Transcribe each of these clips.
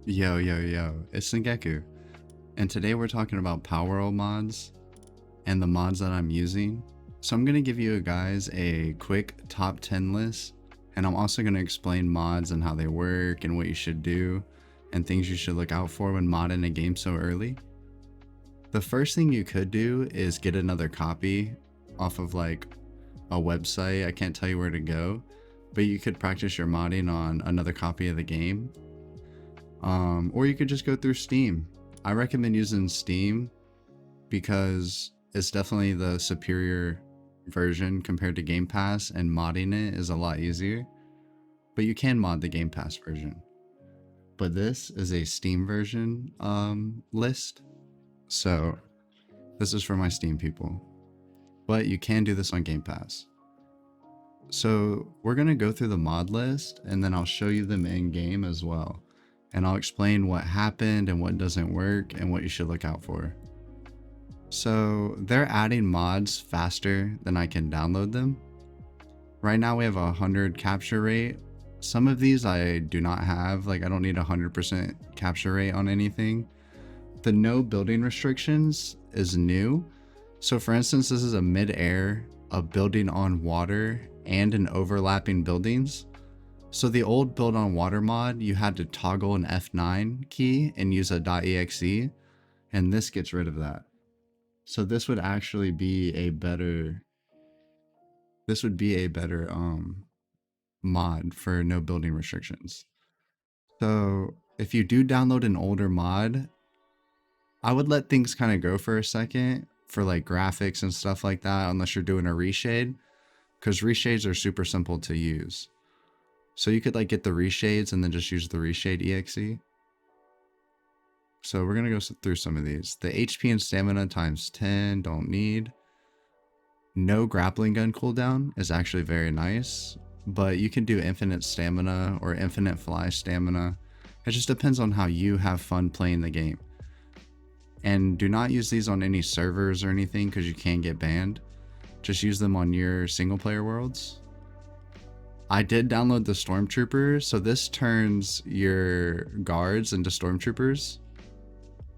Yo, yo, yo, it's Sengeku, and today we're talking about Palworld mods and the mods that I'm using. So I'm going to give you guys a quick top 10 list, and I'm also going to explain mods and how they work and what you should do and things you should look out for when modding a game so early. The first thing you could do is get another copy off of like a website. I can't tell you where to go, but you could practice your modding on another copy of the game. Or you could just go through Steam. I recommend using Steam because it's definitely the superior version compared to Game Pass, and modding it is a lot easier. But you can mod the Game Pass version. But this is a Steam version list. So this is for my Steam people. But you can do this on Game Pass. So we're going to go through the mod list, and then I'll show you them in game as well. And I'll explain what happened and what doesn't work and what you should look out for. So they're adding mods faster than I can download them. Right now we have a 100 capture rate. Some of these I do not have, like I don't need 100% capture rate on anything. The no building restrictions is new. So for instance, this is a mid-air, a building on water, and an overlapping buildings. So the old build on water mod, you had to toggle an F9 key and use a .exe, and this gets rid of that. So this would actually be a better, mod for no building restrictions. So if you do download an older mod, I would let things kind of go for a second for like graphics and stuff like that, unless you're doing a reshade, because reshades are super simple to use. So you could like get the reshades and then just use the reshade exe. So we're going to go through some of these. The HP and stamina times 10, don't need. No grappling gun cooldown is actually very nice, but you can do infinite stamina or infinite fly stamina. It just depends on how you have fun playing the game. And do not use these on any servers or anything because you can get banned. Just use them on your single player worlds. I did download the Stormtrooper, so this turns your guards into Stormtroopers,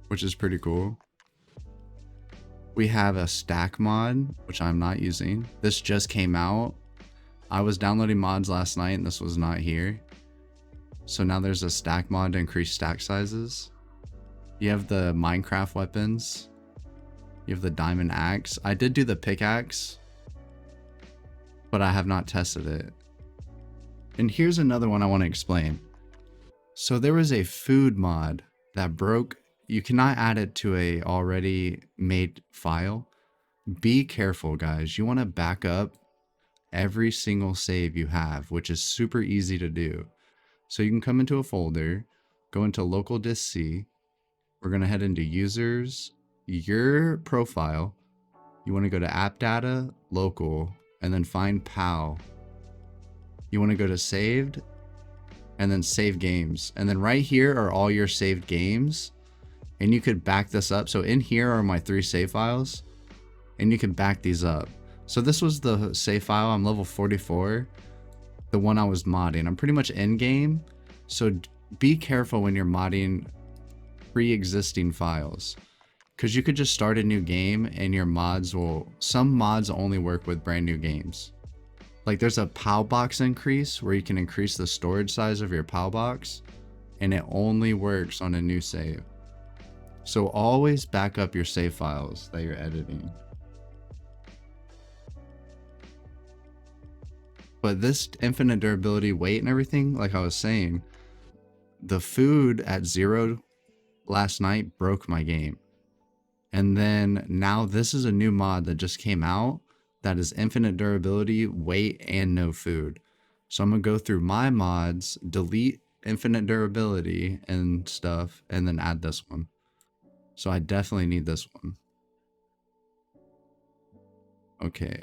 which is pretty cool. We have a stack mod, which I'm not using. This just came out. I was downloading mods last night and this was not here. So now there's a stack mod to increase stack sizes. You have the Minecraft weapons. You have the diamond axe. I did do the pickaxe, but I have not tested it. And here's another one I want to explain. So there was a food mod that broke. You cannot add it to a already made file. Be careful, guys. You want to back up every single save you have, which is super easy to do. So you can come into a folder, go into local disk C. We're going to head into users, your profile. You want to go to app data, local, and then find PAL. You want to go to saved and then save games. And then right here are all your saved games. And you could back this up. So in here are my 3 save files, and you can back these up. So this was the save file. I'm level 44, the one I was modding. I'm pretty much in game. So be careful when you're modding pre-existing files, because you could just start a new game and your mods will, some mods only work with brand new games. Like there's a Palbox increase where you can increase the storage size of your Palbox, and it only works on a new save. So always back up your save files that you're editing. But this infinite durability, weight, and everything, like I was saying, the food at 0 last night broke my game. And then now this is a new mod that just came out that is infinite durability, weight, and no food. So I'm going to go through my mods, delete infinite durability and stuff, and then add this one. So I definitely need this one. Okay.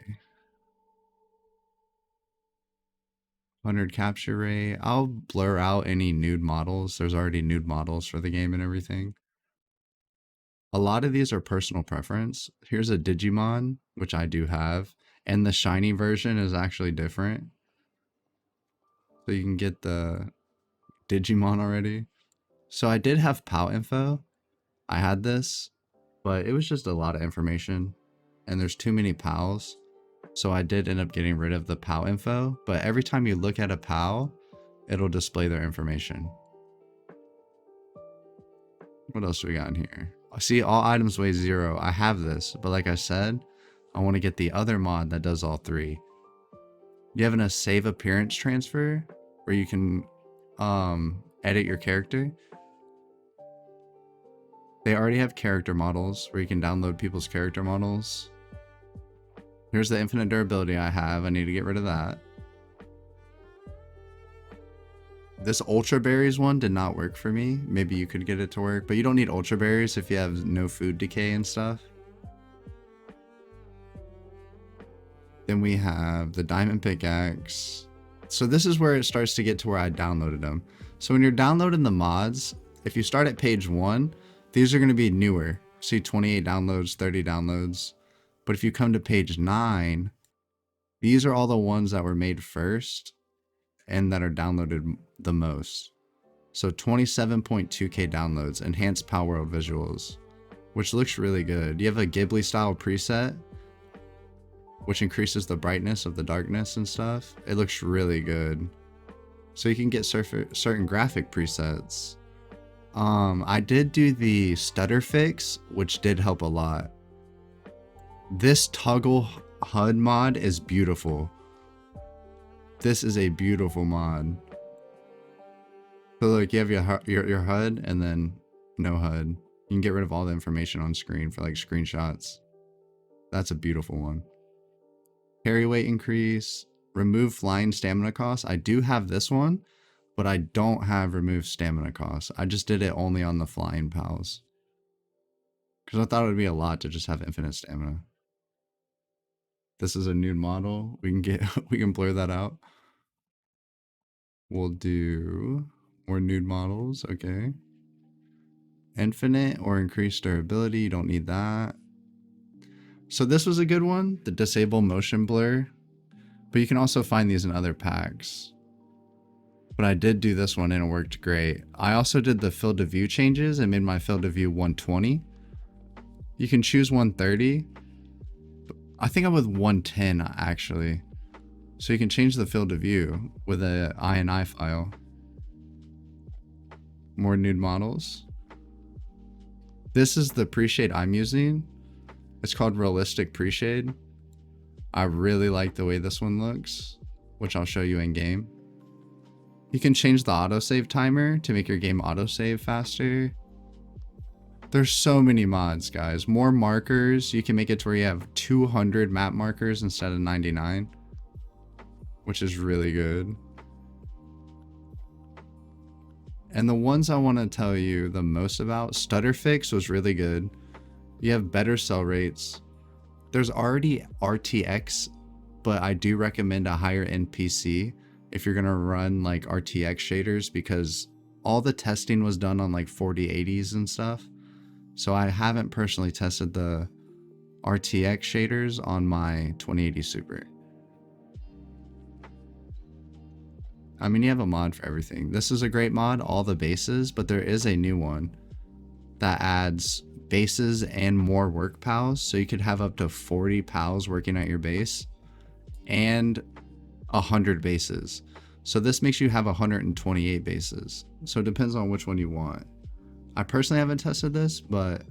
100 capture rate. I'll blur out any nude models. There's already nude models for the game and everything. A lot of these are personal preference. Here's a Digimon, which I do have, and the shiny version is actually different. So you can get the Digimon already. So I did have PAL info. I had this, but it was just a lot of information and there's too many PALs. So I did end up getting rid of the PAL info, but every time you look at a PAL, it'll display their information. What else do we got in here? See, all items weigh 0. I have this, but like I said, I want to get the other mod that does all 3. You have a save appearance transfer where you can edit your character. They already have character models where you can download people's character models. Here's the infinite durability I have. I need to get rid of that. This Ultra Berries one did not work for me. Maybe you could get it to work, but you don't need Ultra Berries if you have no food decay and stuff. Then we have the Diamond Pickaxe. So this is where it starts to get to where I downloaded them. So when you're downloading the mods, if you start at page 1, these are going to be newer. See 28 downloads, 30 downloads. But if you come to page 9, these are all the ones that were made first and that are downloaded the most. So 27.2k downloads, enhanced Palworld visuals, which looks really good. You have a Ghibli style preset, which increases the brightness of the darkness and stuff. It looks really good. So you can get certain graphic presets. I did do the stutter fix, which did help a lot. This toggle HUD mod is beautiful. This is a beautiful mod. So look, you have your HUD and then no HUD. You can get rid of all the information on screen for like screenshots. That's a beautiful one. Carry weight increase, remove flying stamina costs. I do have this one, but I don't have remove stamina costs. I just did it only on the flying pals. Because I thought it would be a lot to just have infinite stamina. This is a nude model. We can blur that out. We'll do more nude models. Okay. Infinite or increased durability. You don't need that. So this was a good one, the disable motion blur. But you can also find these in other packs. But I did do this one and it worked great. I also did the field of view changes and made my field of view 120. You can choose 130. I think I'm with 110 actually. So you can change the field of view with a INI file. More nude models. This is the pre-shade I'm using. It's called Realistic Pre-Shade. I really like the way this one looks, which I'll show you in game. You can change the autosave timer to make your game autosave faster. There's so many mods, guys. More markers. You can make it to where you have 200 map markers instead of 99, which is really good. And the ones I want to tell you the most about, Stutter Fix was really good. You have better cell rates. There's already RTX, but I do recommend a higher end PC if you're going to run like RTX shaders, because all the testing was done on like 4080s and stuff. So I haven't personally tested the RTX shaders on my 2080 Super. I mean, you have a mod for everything. This is a great mod, all the bases, but there is a new one that adds bases and more work pals. So you could have up to 40 pals working at your base and 100 bases. So this makes you have 128 bases. So it depends on which one you want. I personally haven't tested this, but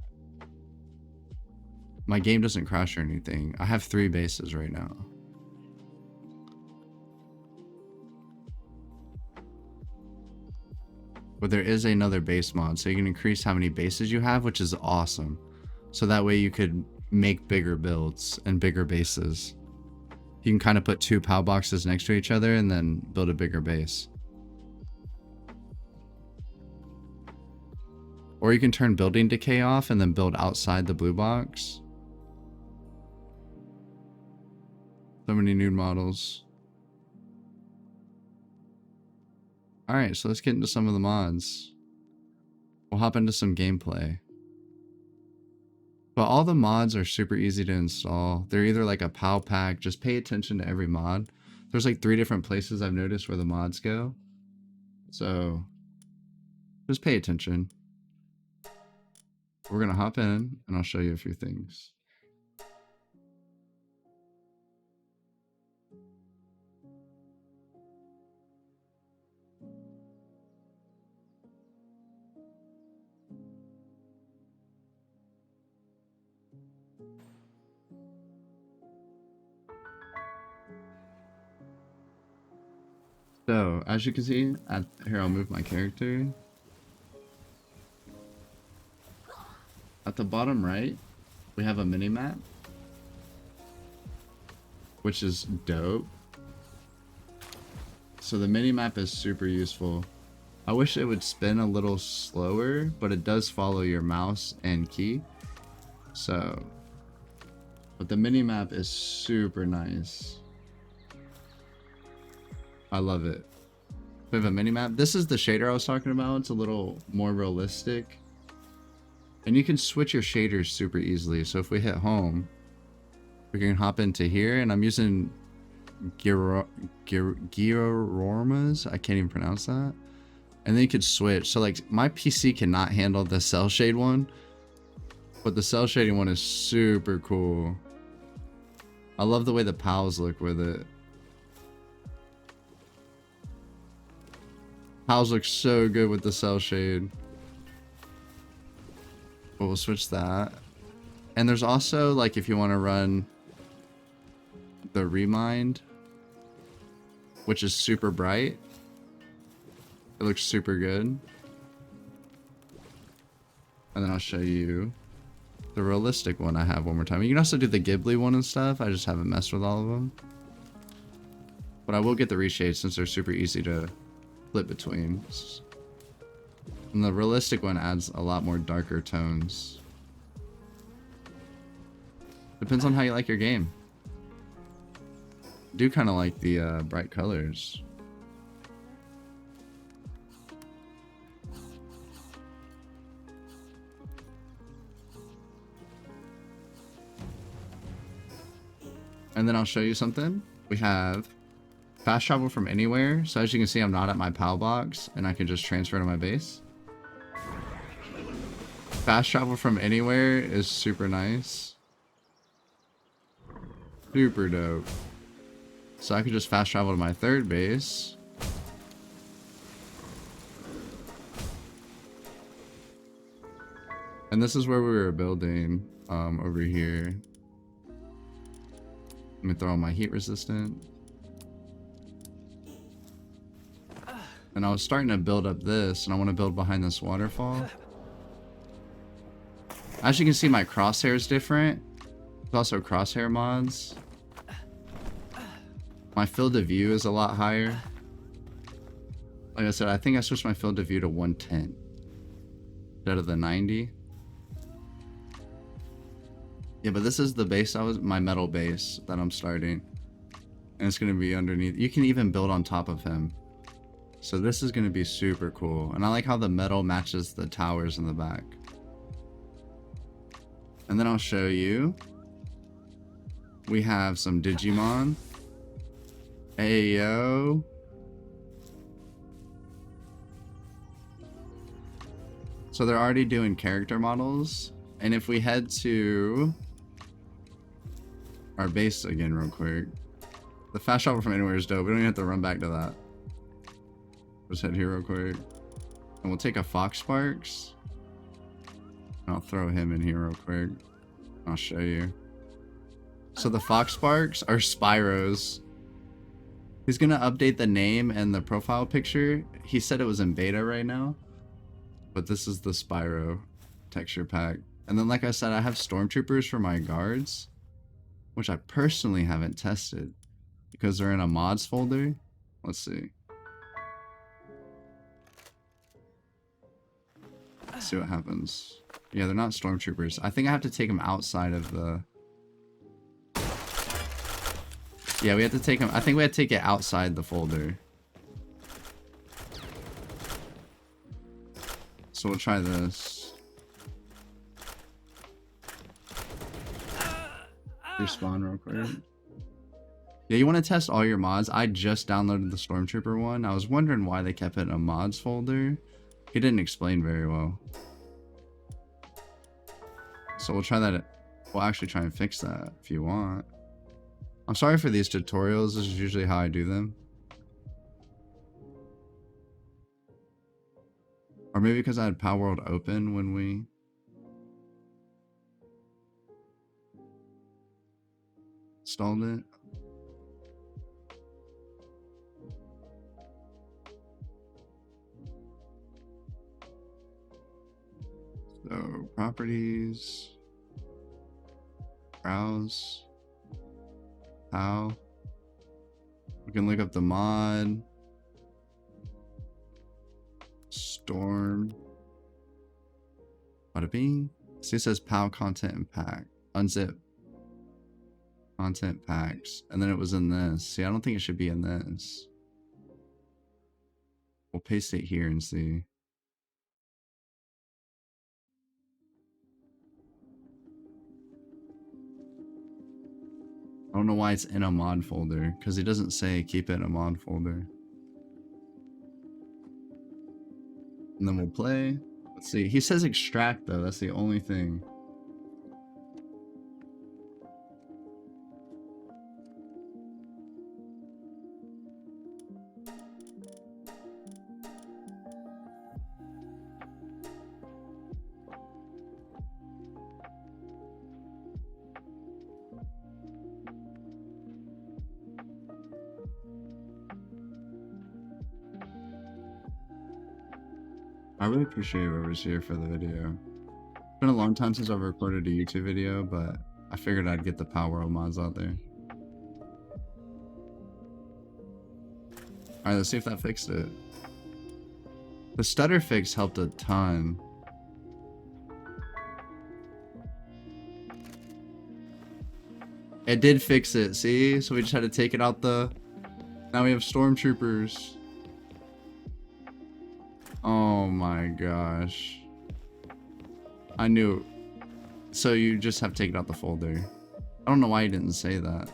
my game doesn't crash or anything. I have 3 bases right now. But there is another base mod, so you can increase how many bases you have, which is awesome. So that way you could make bigger builds and bigger bases. You can kind of put 2 PAL boxes next to each other and then build a bigger base. Or you can turn building decay off and then build outside the blue box. So many new models. Alright, so let's get into some of the mods. We'll hop into some gameplay. But all the mods are super easy to install. They're either like a PAL pack, just pay attention to every mod. There's like 3 different places I've noticed where the mods go. So Just pay attention. We're gonna hop in and I'll show you a few things. So, as you can see, here I'll move my character. At the bottom right, we have a mini-map, which is dope. So the mini-map is super useful. I wish it would spin a little slower, but it does follow your mouse and key. So, but the mini-map is super nice. I love it. We have a mini-map. This is the shader I was talking about. It's a little more realistic. And you can switch your shaders super easily. So if we hit home, we can hop into here. And I'm using Giorormas. I can't even pronounce that. And then you can switch. So like my PC cannot handle the cell shade one. But the cell shading one is super cool. I love the way the pals look with it. Pals look so good with the cell shade. But we'll switch that. And there's also, like, if you want to run the Remind, which is super bright. It looks super good. And then I'll show you the realistic one I have one more time. You can also do the Ghibli one and stuff. I just haven't messed with all of them. But I will get the Reshades since they're super easy to flip between. And the realistic one adds a lot more darker tones. Depends on how you like your game. I do kind of like the bright colors. And then I'll show you something. We have fast travel from anywhere. So as you can see, I'm not at my Palbox and I can just transfer to my base. Fast travel from anywhere is super nice. Super dope. So I could just fast travel to my third base. And this is where we were building over here. Let me throw on my heat resistant. And I was starting to build up this, and I want to build behind this waterfall. As you can see, my crosshair is different. There's also crosshair mods. My field of view is a lot higher. Like I said, I think I switched my field of view to 110 instead of the 90. Yeah, but this is the base my metal base that I'm starting. And it's going to be underneath. You can even build on top of him. So this is going to be super cool. And I like how the metal matches the towers in the back. And then I'll show you. We have some Digimon. Ayo. So they're already doing character models. And if we head to our base again real quick. The fast travel from anywhere is dope. We don't even have to run back to that. Just head here real quick. And we'll take a Fox Sparks. I'll throw him in here real quick. I'll show you. So the Fox Sparks are Spyros. He's gonna update the name and the profile picture. He said it was in beta right now. But this is the Spyro texture pack. And then like I said, I have Stormtroopers for my guards. Which I personally haven't tested. Because they're in a mods folder. Let's see. Let's see what happens. Yeah, they're not Stormtroopers. I think I have to take them outside of the... Yeah, we have to take them... I think we have to take it outside the folder. So we'll try this. Respawn real quick. Yeah, you want to test all your mods. I just downloaded the Stormtrooper one. I was wondering why they kept it in a mods folder. He didn't explain very well. So we'll try that. We'll actually try and fix that if you want. I'm sorry for these tutorials. This is usually how I do them. Or maybe because I had Palworld open when we... installed it. So, properties. Browse. How? We can look up the mod. Storm. Bada bing. See, it says PAL content and pack. Unzip. Content packs. And then it was in this. See, I don't think it should be in this. We'll paste it here and see. I don't know why it's in a mod folder, because it doesn't say keep it in a mod folder. And then we'll play. Let's see. He says extract though. That's the only thing. I really appreciate whoever's here for the video. It's been a long time since I've recorded a YouTube video, but I figured I'd get the Palworld mods out there. Alright, let's see if that fixed it. The stutter fix helped a ton. It did fix it, see? So we just had to take it out the... Now we have Stormtroopers. Oh my gosh. I knew. So you just have to take it out the folder. I don't know why you didn't say that.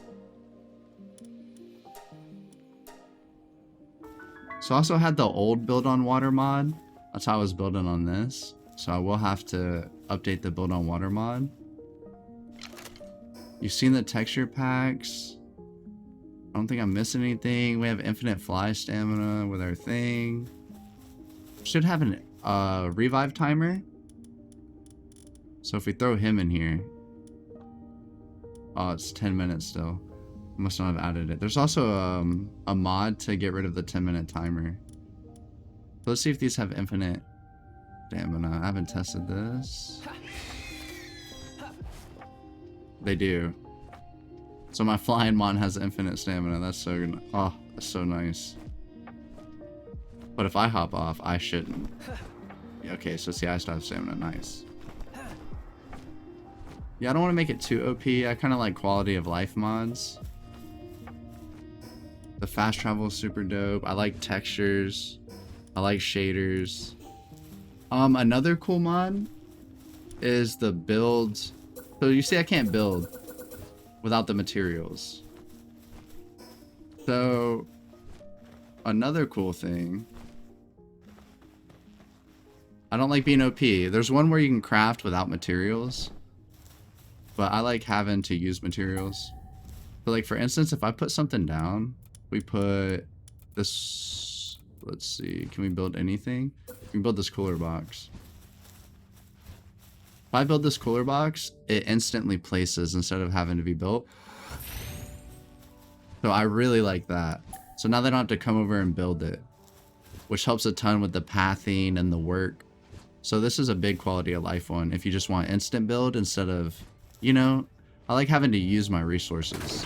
So I also had the old build on water mod. That's how I was building on this. So I will have to update the build on water mod. You've seen the texture packs. I don't think I'm missing anything. We have infinite fly stamina with our thing. Should have an revive timer. So if we throw him in here. Oh, it's 10 minutes still. I must not have added it. There's also a mod to get rid of the 10-minute timer. So let's see if these have infinite stamina. I haven't tested this. They do. So my flying mon has infinite stamina. That's so good. Oh, that's so nice. But if I hop off, I shouldn't. Yeah, okay, so see, I still have stamina. Nice. Yeah, I don't want to make it too OP. I kind of like quality of life mods. The fast travel is super dope. I like textures. I like shaders. Another cool mod is the build. So you see, I can't build without the materials. So another cool thing. I don't like being OP. There's one where you can craft without materials. But I like having to use materials. So like for instance, if I put something down, we put this, let's see, can we build anything? We can build this cooler box. If I build this cooler box, it instantly places instead of having to be built. So I really like that. So now they don't have to come over and build it, which helps a ton with the pathing and the work. So this is a big quality of life one if you just want instant build instead of, you know, I like having to use my resources.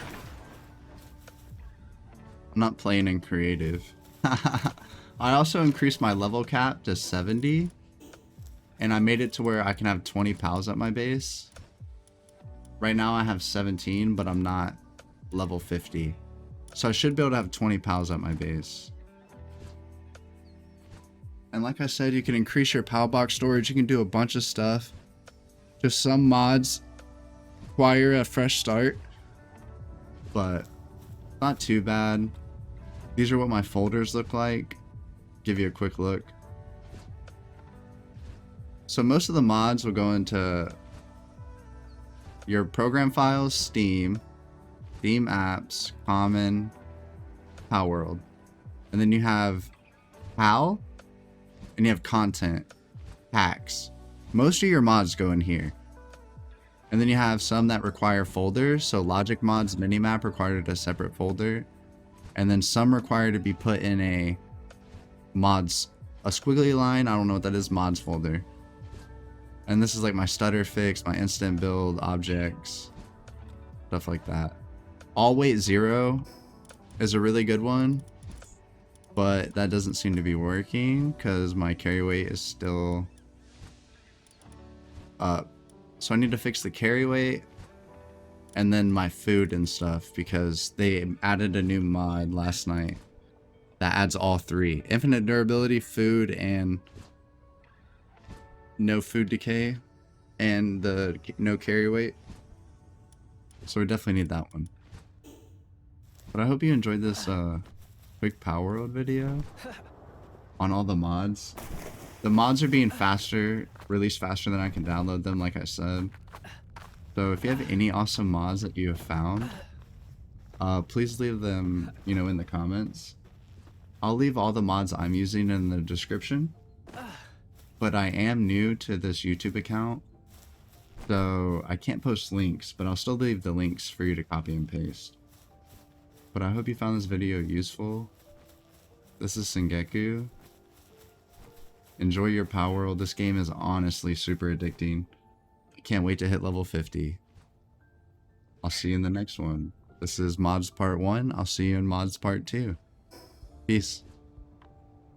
I'm not playing in creative. I also increased my level cap to 70. And I made it to where I can have 20 pals at my base. Right now I have 17, but I'm not level 50. So I should be able to have 20 pals at my base. And like I said, you can increase your Palbox storage. You can do a bunch of stuff. Just some mods require a fresh start. But not too bad. These are what my folders look like. Give you a quick look. So most of the mods will go into your program files, Steam apps, common, Palworld. And then you have PAL, and you have content, packs. Most of your mods go in here. And then you have some that require folders. So Logic Mods Minimap required a separate folder. And then some require to be put in a mods, a squiggly line, I don't know what that is, mods folder. And this is like my stutter fix, my instant build objects, stuff like that. All weight 0 is a really good one, but that doesn't seem to be working because my carry weight is still up. So I need to fix the carry weight and then my food and stuff because they added a new mod last night that adds all 3. Infinite durability, food, and no food decay, and the no carry weight. So we definitely need that one. But I hope you enjoyed this quick Palworld video on all the mods. The mods are being faster, released faster than I can download them, like I said. So if you have any awesome mods that you have found, please leave them, you know, in the comments. I'll leave all the mods I'm using in the description. But I am new to this YouTube account, so I can't post links, but I'll still leave the links for you to copy and paste. But I hope you found this video useful. This is Sengeku. Enjoy your Palworld. This game is honestly super addicting. I can't wait to hit level 50. I'll see you in the next one. This is Mods Part 1. I'll see you in Mods Part 2. Peace.